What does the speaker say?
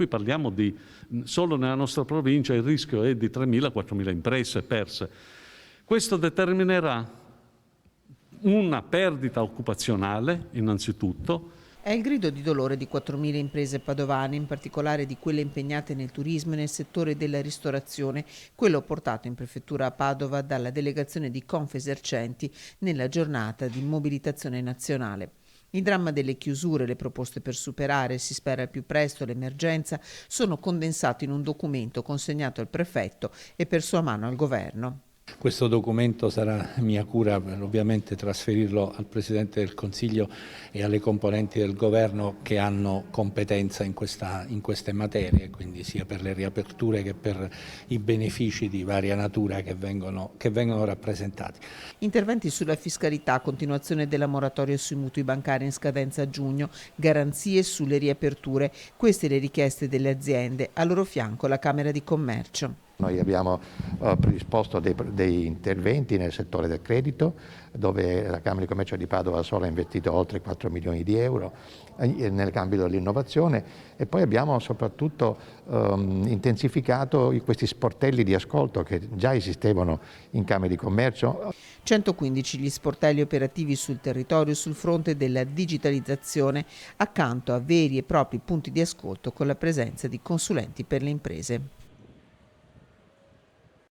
qui parliamo di, solo nella nostra provincia il rischio è di 3.000-4.000 imprese perse. Questo determinerà una perdita occupazionale innanzitutto. È il grido di dolore di 4.000 imprese padovane, in particolare di quelle impegnate nel turismo e nel settore della ristorazione, quello portato in prefettura a Padova dalla delegazione di Confesercenti nella giornata di mobilitazione nazionale. Il dramma delle chiusure, le proposte per superare, si spera al più presto, l'emergenza, sono condensati in un documento consegnato al prefetto e per sua mano al governo. Questo documento sarà mia cura ovviamente trasferirlo al Presidente del Consiglio e alle componenti del Governo che hanno competenza in queste materie, quindi sia per le riaperture che per i benefici di varia natura che vengono rappresentati. Interventi sulla fiscalità, continuazione della moratoria sui mutui bancari in scadenza a giugno, garanzie sulle riaperture, queste le richieste delle aziende, a loro fianco la Camera di Commercio. Noi abbiamo predisposto dei interventi nel settore del credito, dove la Camera di Commercio di Padova sola ha investito oltre 4 milioni di euro nell'ambito dell'innovazione, e poi abbiamo soprattutto intensificato questi sportelli di ascolto che già esistevano in Camera di Commercio. 115 gli sportelli operativi sul territorio sul fronte della digitalizzazione, accanto a veri e propri punti di ascolto con la presenza di consulenti per le imprese.